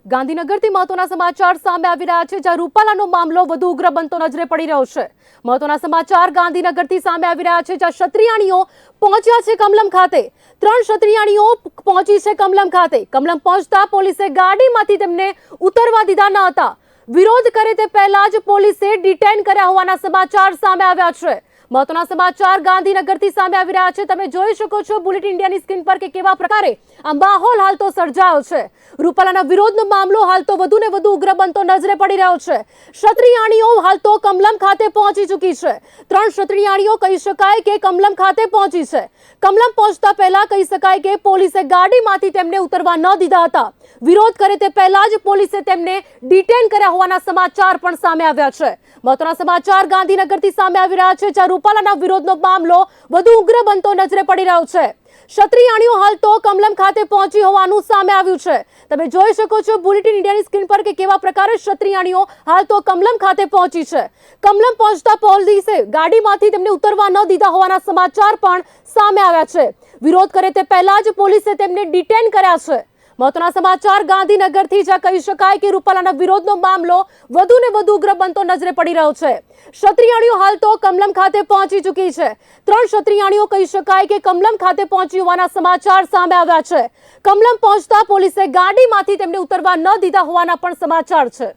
ગાંધીનગરથી મહત્વના સમાચાર સામે આવી રહ્યા છે, જ્યાં રૂપાલાનો મામલો વધુ ઉગ્ર બનતો નજરે પડી રહ્યો છે। મહત્વના સમાચાર ગાંધીનગરથી સામે આવી રહ્યા છે, જ્યાં ક્ષત્રિયાણીઓ પહોંચ્યા છે કમલમ ખાતે। 3 ક્ષત્રિયાણીઓ પહોંચી છે કમલમ ખાતે। કમલમ પહોંચતા પોલીસે ગાડીમાંથી તેમને ઉતરવા દીધા ન હતા। વિરોધ કરે તે પહેલા જ પોલીસે ડિટેન કર્યા હોવાના સમાચાર સામે આવ્યા છે। મહત્વના સમાચાર ગાંધીનગરથી સામે આવી રહ્યા છે। તમે જોઈ શકો છો બુલેટિન ઇન્ડિયાની સ્ક્રીન પર કે કેવા પ્રકારે આ માહોલ હાલ તો સર્જાયો છે। રૂપાલાના વિરોધનો મામલો હાલ તો વધુ ને વધુ ઉગ્ર બનતો નજરે પડી રહ્યો છે। ક્ષત્રિયાણીઓ હાલ તો કમલમ ખાતે પહોંચી ચૂકી છે। 3 ક્ષત્રિયાણીઓ કહી શકાય કે કમલમ ખાતે પહોંચી છે। કમલમ પહોંચતા પહેલા કહી શકાય કે પોલીસે ગાડીમાંથી તેમને ઉતરવા ન દીધા હતા। વિરોધ કરે તે પહેલા જ પોલીસે તેમને ડિટેન કર્યા હોવાના સમાચાર પણ સામે આવ્યા છે। મહત્વના સમાચાર ગાંધીનગરથી સામે આવી રહ્યા છે, જ્યાં રૂપાલાના વિરોધનો મામલો વધુ ઉગ્ર બનતો નજરે પડી રહ્યો છે। ક્ષત્રિયાણીઓ હાલ તો કમલમ ખાતે પહોંચી હોવાનું સામે આવ્યું છે। તમે જોઈ શકો છો બુલેટિન ઇન્ડિયાની સ્ક્રીન પર કે કેવા પ્રકારે ક્ષત્રિયાણીઓ હાલ તો કમલમ ખાતે પહોંચી છે। કમલમ પહોંચતા પોલીસે ગાડીમાંથી તેમને ઉતરવા ન દીધા હોવાના સમાચાર પણ સામે આવ્યા છે। વિરોધ કરે તે પહેલા જ પોલીસે તેમને ડિટેન કર્યા છે। મહત્વના સમાચાર ગાંધીનગરથી જ્યાં કહી શકાય કે રૂપાલાના વિરોધનો મામલો વધુ ને વધુ ઉગ્ર બનતો નજરે પડી રહ્યો છે। ક્ષત્રિયાણીઓ હાલ તો કમલમ ખાતે પહોંચી ચૂકી છે। 3 ક્ષત્રિયાણીઓ કહી શકાય કે કમલમ ખાતે પહોંચી હોવાના સમાચાર સામે આવ્યા છે। કમલમ પહોંચતા પોલીસે ગાડીમાંથી તેમને ઉતરવા ન દીધા હોવાના પણ સમાચાર છે।